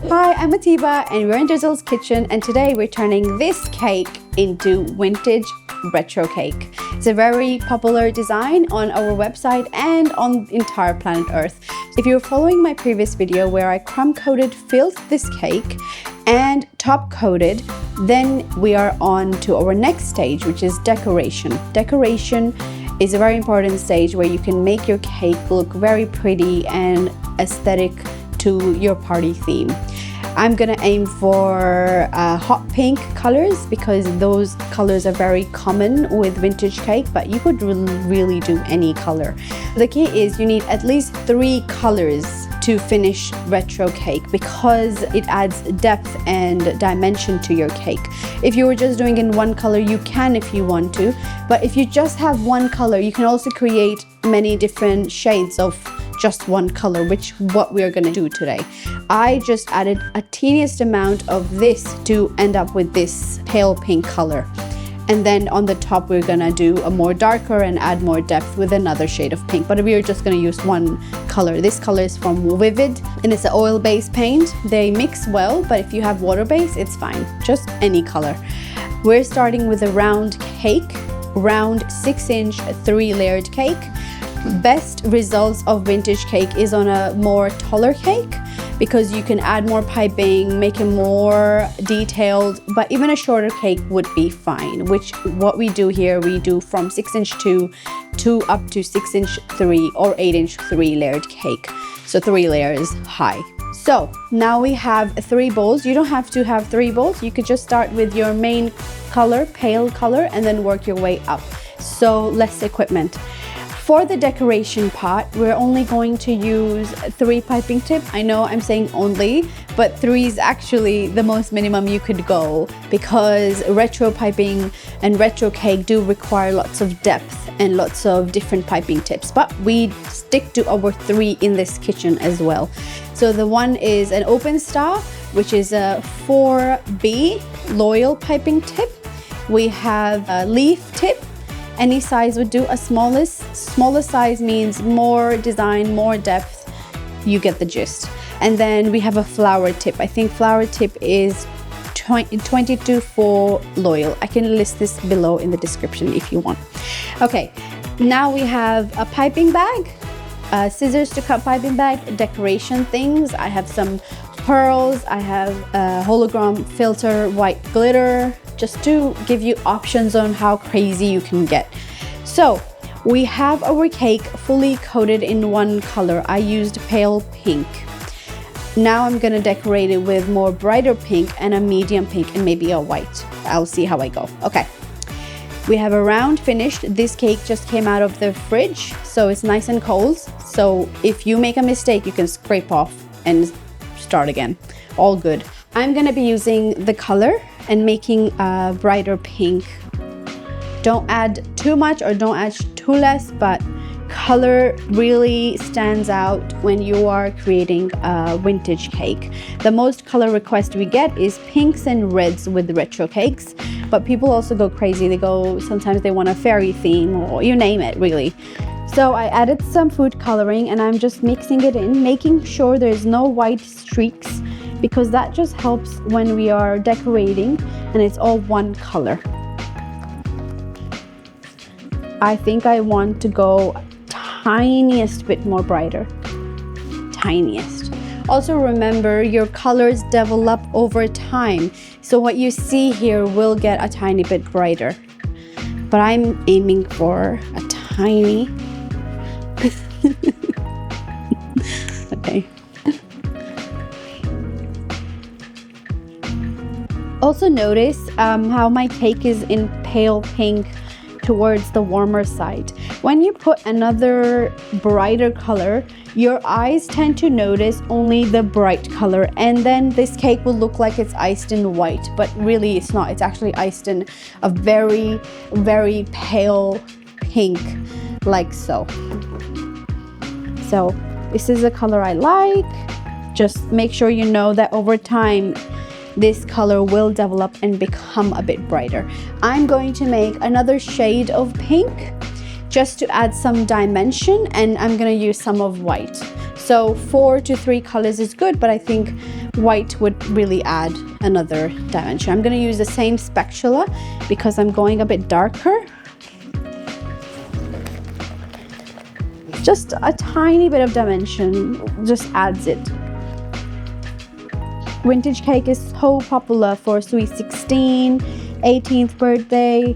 Hi, I'm Atiba and we're in Drizzle's kitchen, and today we're turning this cake into vintage retro cake. It's a very popular design on our website and on entire planet Earth. If you're following my previous video where I crumb coated filled this cake and top coated, then we are on to our next stage, which is decoration. Decoration is a very important stage where you can make your cake look very pretty and aesthetic to your party theme. I'm gonna aim for hot pink colors because those colors are very common with vintage cake, but you could really do any color. The key is you need at least 3 colors to finish retro cake because it adds depth and dimension to your cake. If you were just doing in one color, you can if you want to, but if you just have one color, you can also create many different shades of just one color, which what we are going to do today. I just added a teeniest amount of this to end up with this pale pink color, and then on the top we're gonna do a more darker and add more depth with another shade of pink, but we are just gonna use one color. This color is from Vivid and it's an oil-based paint. They mix well, but if you have water-based, it's fine, just any color. We're starting with a round cake, round 6-inch 3-layered cake. Best results of vintage cake is on a more taller cake because you can add more piping, make it more detailed, but even a shorter cake would be fine, which what we do here, we do from 6-inch 2 to up to 6-inch 3 or 8-inch 3-layered cake. So 3 layers high. So now we have 3 bowls. You don't have to have 3 bowls. You could just start with your main color, pale color, and then work your way up. So less equipment. For the decoration part, we're only going to use 3 piping tips. I know I'm saying only, but 3 is actually the most minimum you could go because retro piping and retro cake do require lots of depth and lots of different piping tips, but we stick to our 3 in this kitchen as well. So the one is an open star, which is a 4B loyal piping tip. We have a leaf tip. Any size would do. A smaller size means more design, more depth. You get the gist. And then we have a flower tip. I think flower tip is 22 loyal. I can list this below in the description if you want. Okay, now we have a piping bag, scissors to cut piping bag, decoration things. I have some pearls, I have a hologram filter, white glitter, just to give you options on how crazy you can get. So we have our cake fully coated in one color. I used pale pink. Now I'm gonna decorate it with more brighter pink and a medium pink and maybe a white. I'll see how I go. Okay, we have a round finished. This cake just came out of the fridge, so it's nice and cold. So if you make a mistake, you can scrape off and start again. All good. I'm gonna be using the color and making a brighter pink. Don't add too much or don't add too less, but color really stands out when you are creating a vintage cake. The most color request we get is pinks and reds with retro cakes, but people also go crazy. They go, sometimes they want a fairy theme or you name it really. So I added some food coloring and I'm just mixing it in, making sure there's no white streaks because that just helps when we are decorating and it's all one color. I think I want to go tiniest bit more brighter. Tiniest. Also remember, your colors develop over time. So what you see here will get a tiny bit brighter. But I'm aiming for a tiny. Okay. Also notice how my cake is in pale pink towards the warmer side. When you put another brighter color, your eyes tend to notice only the bright color, and then this cake will look like it's iced in white, but really it's not. It's actually iced in a very, very pale pink, like so. So this is a color I like. Just make sure you know that over time this color will develop and become a bit brighter. I'm going to make another shade of pink just to add some dimension, and I'm gonna use some of white. So 4 to 3 colors is good, but I think white would really add another dimension. I'm going to use the same spatula because I'm going a bit darker. Just a tiny bit of dimension just adds it. Vintage cake is so popular for sweet 16, 18th birthday,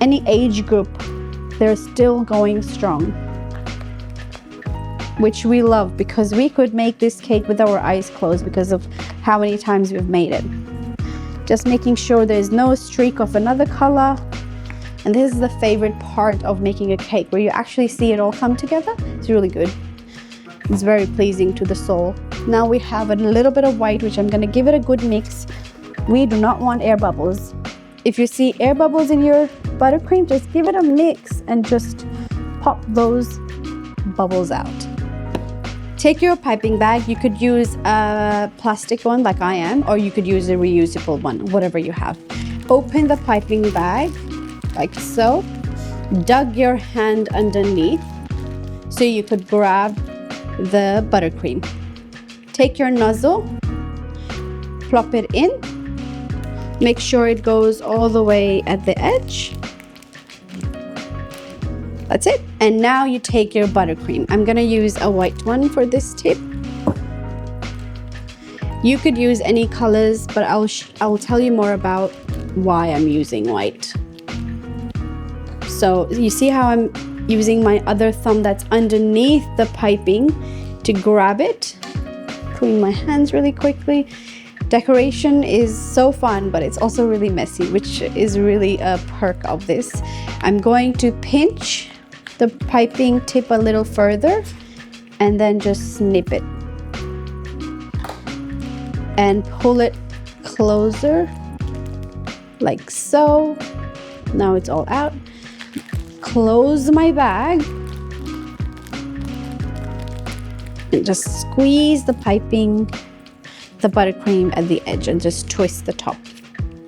any age group. They're still going strong, which we love because we could make this cake with our eyes closed because of how many times we've made it. Just making sure there's no streak of another color. And this is the favorite part of making a cake, where you actually see it all come together. It's really good. It's very pleasing to the soul. Now we have a little bit of white, which I'm going to give it a good mix. We do not want air bubbles. If you see air bubbles in your buttercream, just give it a mix and just pop those bubbles out. Take your piping bag. You could use a plastic one like I am, or you could use a reusable one, whatever you have. Open the piping bag like so. Dug your hand underneath so you could grab the buttercream. Take your nozzle, plop it in, make sure it goes all the way at the edge. That's it. And now you take your buttercream. I'm gonna use a white one for this tip. You could use any colors, but I'll tell you more about why I'm using white. So you see how I'm using my other thumb that's underneath the piping to grab it. Clean my hands really quickly. Decoration is so fun, but it's also really messy, which is really a perk of this. I'm going to pinch the piping tip a little further and then just snip it and pull it closer like so. Now it's all out. Close my bag and just squeeze the piping, the buttercream at the edge, and just twist the top.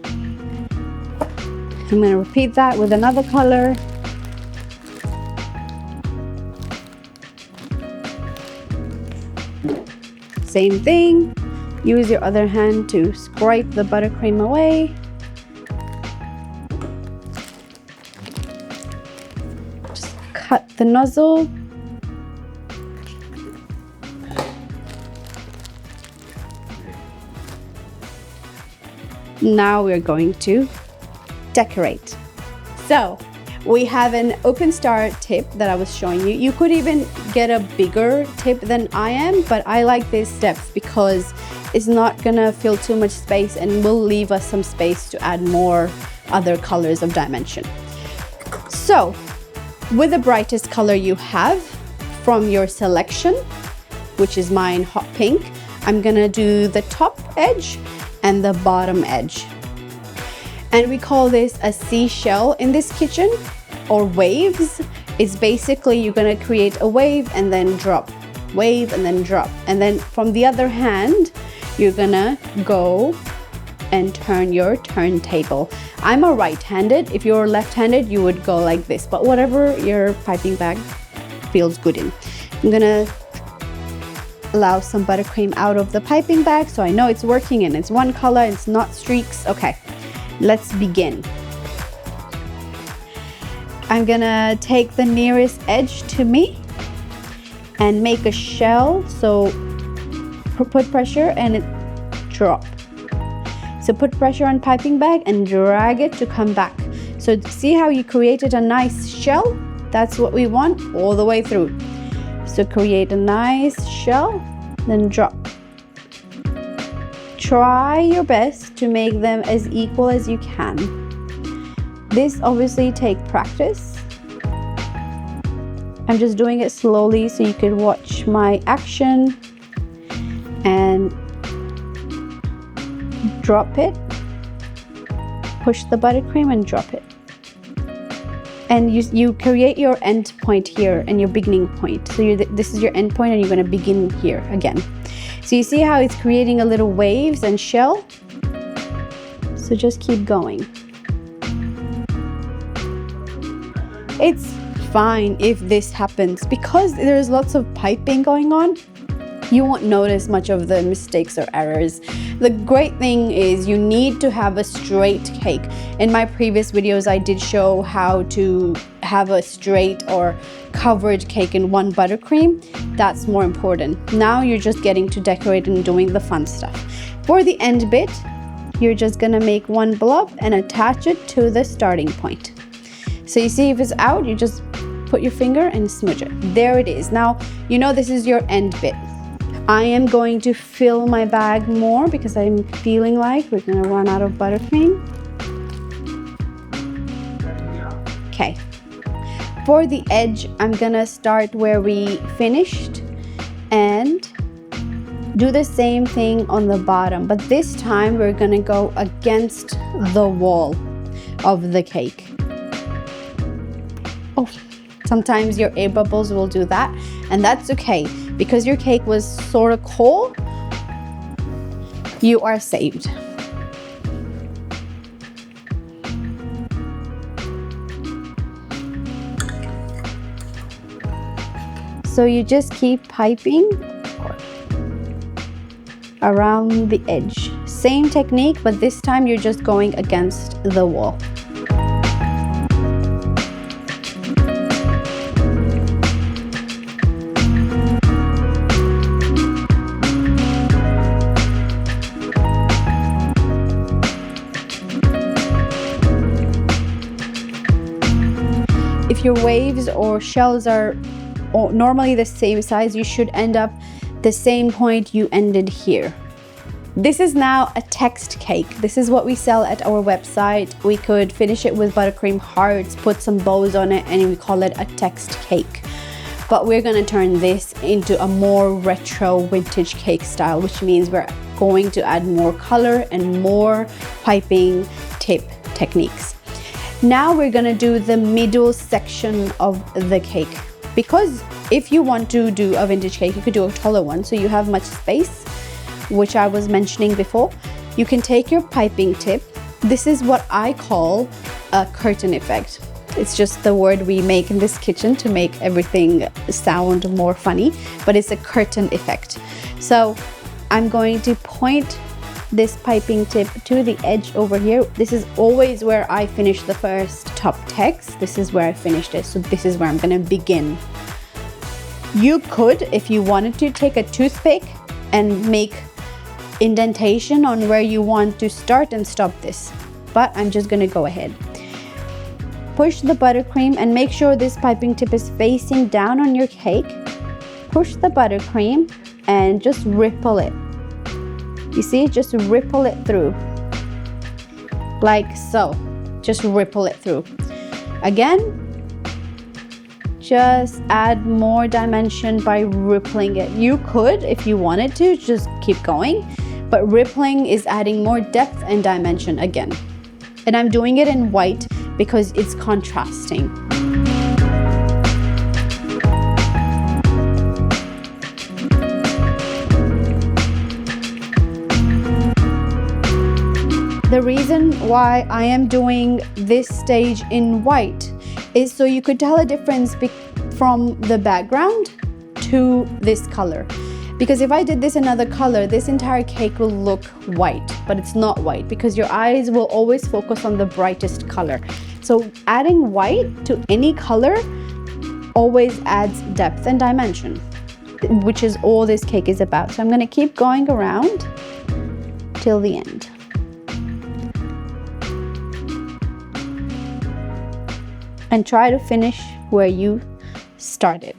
I'm going to repeat that with another color. Same thing. Use your other hand to scrape the buttercream away. Just cut the nozzle. Now we're going to decorate. So we have an open star tip that I was showing you. You could even get a bigger tip than I am, but I like this depth because it's not gonna fill too much space and will leave us some space to add more other colors of dimension. So with the brightest color you have from your selection, which is mine, hot pink, I'm gonna do the top edge and the bottom edge. And we call this a seashell in this kitchen, or waves. It's basically you're gonna create a wave and then drop, wave and then drop. And then from the other hand, you're gonna go and turn your turntable. I'm a right-handed. If you're left-handed, you would go like this, but whatever your piping bag feels good in. I'm gonna allow some buttercream out of the piping bag so I know it's working and it's one color, it's not streaks. Okay, let's begin. I'm gonna take the nearest edge to me and make a shell. So put pressure and it drop. So put pressure on piping bag and drag it to come back. So see how you created a nice shell? That's what we want all the way through. So create a nice shell, then drop. Try your best to make them as equal as you can. This obviously takes practice. I'm just doing it slowly so you can watch my action and drop it. Push the buttercream and drop it. And you create your end point here and your beginning point. So this is your end point and you're going to begin here again. So you see how it's creating a little waves and shell? So just keep going. It's fine if this happens because there's lots of piping going on. you won't notice much of the mistakes or errors. The great thing is you need to have a straight cake. In my previous videos, I did show how to have a straight or covered cake in one buttercream. That's more important. Now you're just getting to decorate and doing the fun stuff. For the end bit, you're just gonna make one blob and attach it to the starting point. So you see if it's out, you just put your finger and smudge it. There it is. Now, you know this is your end bit. I am going to fill my bag more because I'm feeling like we're gonna run out of buttercream. Okay. For the edge, I'm gonna start where we finished and do the same thing on the bottom, but this time we're gonna go against the wall of the cake. Oh, sometimes your air bubbles will do that, and that's okay. Because your cake was sort of cold, you are saved. So you just keep piping around the edge. Same technique, but this time you're just going against the wall. If your waves or shells are normally the same size, you should end up the same point you ended here. This is now a text cake. This is what we sell at our website. We could finish it with buttercream hearts, put some bows on it, and we call it a text cake. But we're gonna turn this into a more retro vintage cake style, which means we're going to add more color and more piping tip techniques. Now we're gonna do the middle section of the cake. Because if you want to do a vintage cake, you could do a taller one so you have much space, which I was mentioning before. You can take your piping tip. This is what I call a curtain effect. It's just the word we make in this kitchen to make everything sound more funny, but it's a curtain effect. So I'm going to point this piping tip to the edge over here. This is always where I finish the first top text. This is where I finished it, so this is where I'm gonna begin. You could, if you wanted to, take a toothpick and make indentation on where you want to start and stop this, but I'm just gonna go ahead. Push the buttercream and make sure this piping tip is facing down on your cake. Push the buttercream and just ripple it. You see, just ripple it through, like so. Just ripple it through. Again, just add more dimension by rippling it. You could, if you wanted to, just keep going, but rippling is adding more depth and dimension again. And I'm doing it in white because it's contrasting. The reason why I am doing this stage in white is so you could tell a difference from the background to this color. Because if I did this another color, this entire cake will look white, but it's not white because your eyes will always focus on the brightest color. So adding white to any color always adds depth and dimension, which is all this cake is about. So I'm gonna keep going around till the end. And try to finish where you started.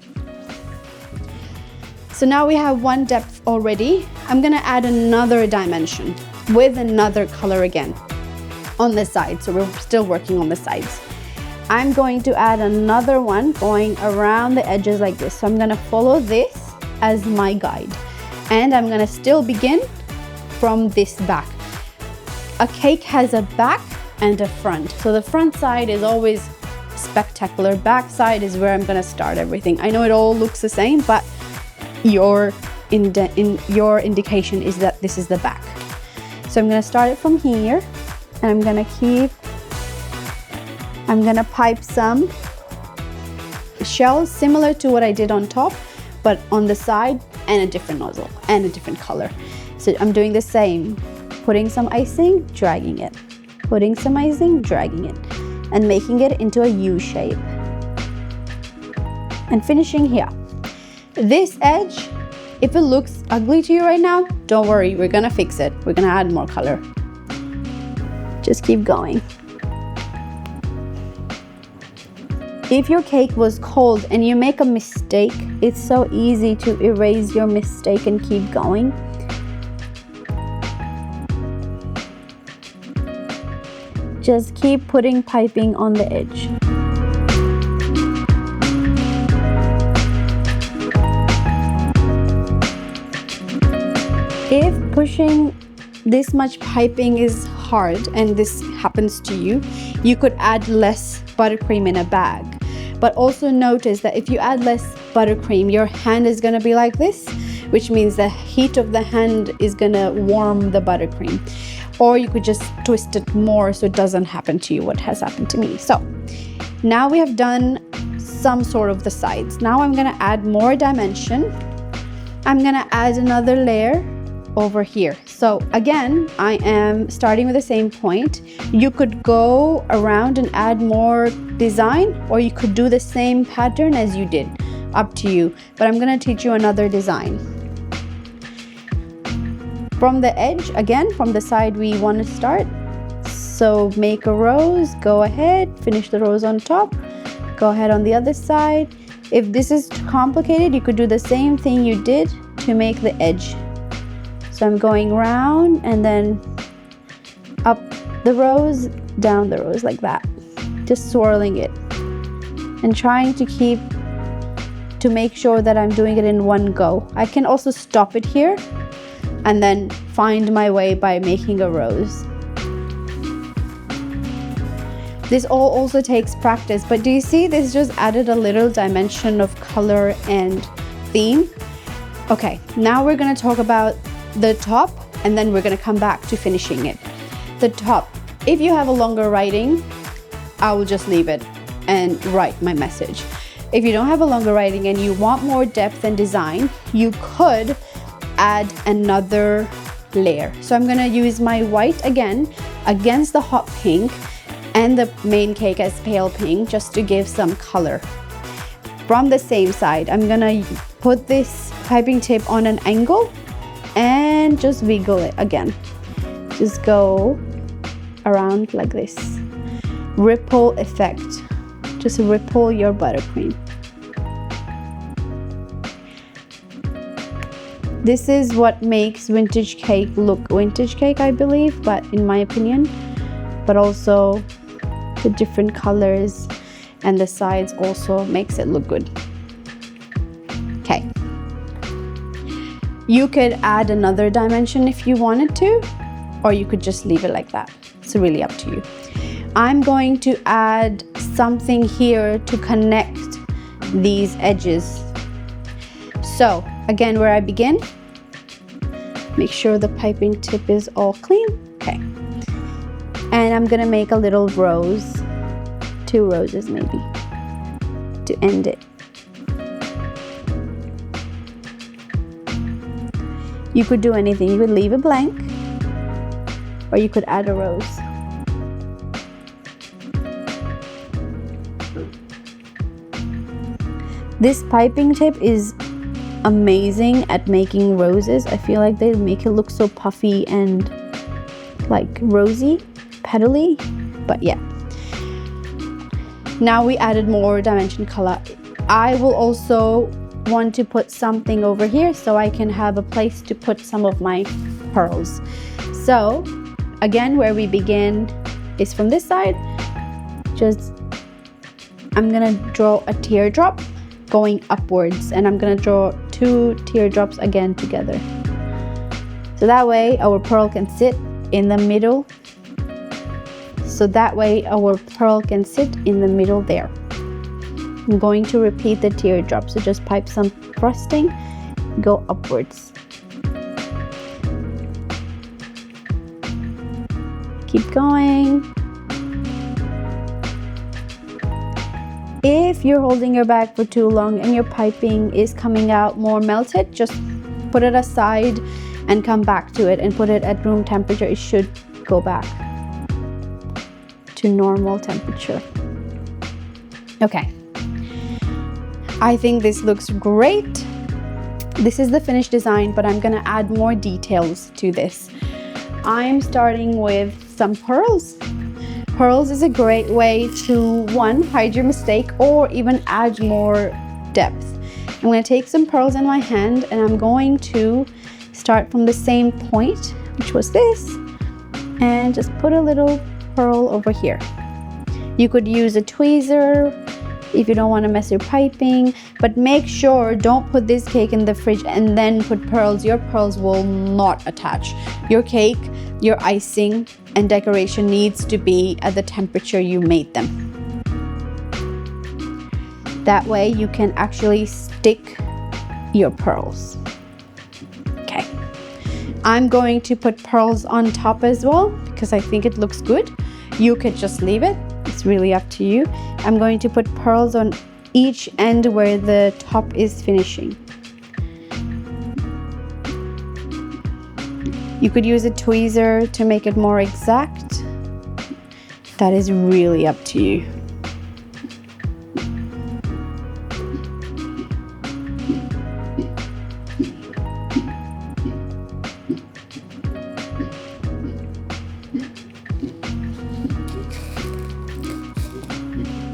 So now we have one depth already. I'm gonna add another dimension with another color again on the side. So we're still working on the sides. I'm going to add another one going around the edges like this. So I'm gonna follow this as my guide. And I'm gonna still begin from this back. A cake has a back and a front. So the front side is always spectacular. Back side is where I'm gonna start everything. I know it all looks the same, but your indication is that this is the back. So I'm gonna start it from here, and I'm gonna pipe some shells similar to what I did on top, but on the side and a different nozzle and a different color. So I'm doing the same, putting some icing, dragging it, putting some icing, dragging it, and making it into a U shape. And finishing here. This edge, if it looks ugly to you right now, don't worry, we're gonna fix it. We're gonna add more color. Just keep going. If your cake was cold and you make a mistake, it's so easy to erase your mistake and keep going. Just keep putting piping on the edge. If pushing this much piping is hard and this happens to you, you could add less buttercream in a bag. But also notice that if you add less buttercream, your hand is gonna be like this, which means the heat of the hand is gonna warm the buttercream. Or you could just twist it more so it doesn't happen to you what has happened to me. So now we have done some sort of the sides. Now I'm gonna add more dimension. I'm gonna add another layer over here. So again, I am starting with the same point. You could go around and add more design, or you could do the same pattern as you did, up to you. But I'm gonna teach you another design. From the edge, again, from the side we want to start. So make a rose, go ahead, finish the rose on top, go ahead on the other side. If this is too complicated, you could do the same thing you did to make the edge. So I'm going round and then up the rose, down the rose like that. Just swirling it and trying to make sure that I'm doing it in one go. I can also stop it here and then find my way by making a rose. This all also takes practice, but do you see this just added a little dimension of color and theme? Okay, now we're gonna talk about the top and then we're gonna come back to finishing it. The top, if you have a longer writing, I will just leave it and write my message. If you don't have a longer writing and you want more depth and design, you could add another layer. So I'm gonna use my white again against the hot pink and the main cake as pale pink just to give some color. From the same side, I'm gonna put this piping tip on an angle and just wiggle it again. Just go around like this. Ripple effect. Just ripple your buttercream. This is what makes vintage cake look vintage cake, I believe, but in my opinion, but also the different colors and the sides also makes it look good. Okay. You could add another dimension if you wanted to, or you could just leave it like that. It's really up to you. I'm going to add something here to connect these edges. So again, where I begin, make sure the piping tip is all clean. Okay. And I'm gonna make a little rose, 2 roses maybe, to end it. You could do anything. You could leave it blank, or you could add a rose. This piping tip is amazing at making roses. I feel like they make it look so puffy and like rosy, petally, but yeah. Now we added more dimension color. I will also want to put something over here so I can have a place to put some of my pearls. So again, where we begin is from this side. Just I'm gonna draw a teardrop going upwards, and I'm gonna draw 2 teardrops again together. So that way our pearl can sit in the middle. So that way our pearl can sit in the middle there. I'm going to repeat the teardrop, so just pipe some frosting, go upwards. Keep going. If you're holding your bag for too long and your piping is coming out more melted, just put it aside and come back to it and put it at room temperature, it should go back to normal temperature. Okay, I think this looks great. This is the finished design, but I'm gonna add more details to this. I'm starting with some pearls. Pearls is a great way to, one, hide your mistake or even add more depth. I'm going to take some pearls in my hand and I'm going to start from the same point, which was this, and just put a little pearl over here. You could use a tweezer if you don't want to mess your piping, but make sure don't put this cake in the fridge and then put pearls. Your pearls will not attach. Your cake, your icing and decoration needs to be at the temperature you made them. That way you can actually stick your pearls. Okay, I'm going to put pearls on top as well because I think it looks good. You could just leave it, it's really up to you. I'm going to put pearls on each end where the top is finishing. You could use a tweezer to make it more exact. That is really up to you.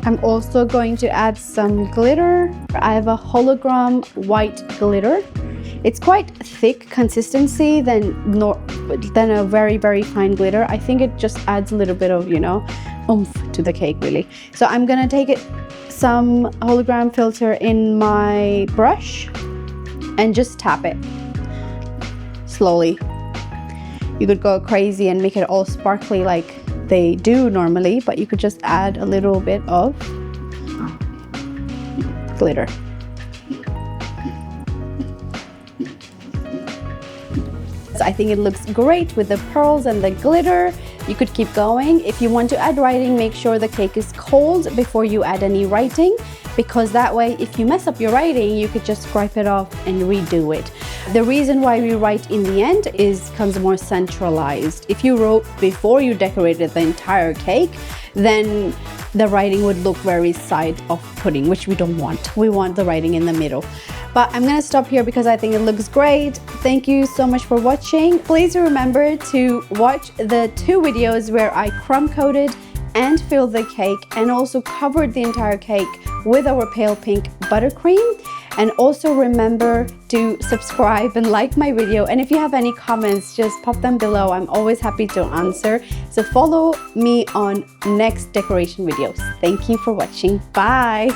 I'm also going to add some glitter. I have a hologram white glitter. It's quite thick consistency than a very, very fine glitter. I think it just adds a little bit of, you know, oomph to the cake really. So I'm gonna take some hologram filter in my brush and just tap it slowly. You could go crazy and make it all sparkly like they do normally, but you could just add a little bit of glitter. I think it looks great with the pearls and the glitter. You could keep going. If you want to add writing, make sure the cake is cold before you add any writing, because that way if you mess up your writing, you could just scrape it off and redo it. The reason why we write in the end is becomes more centralized. If you wrote before you decorated the entire cake, then the writing would look very side off-putting, which we don't want. We want the writing in the middle. But I'm gonna stop here because I think it looks great. Thank you so much for watching. Please remember to watch the 2 videos where I crumb coated and filled the cake and also covered the entire cake with our pale pink buttercream. And also remember to subscribe and like my video. And if you have any comments, just pop them below. I'm always happy to answer. So follow me on next decoration videos. Thank you for watching. Bye.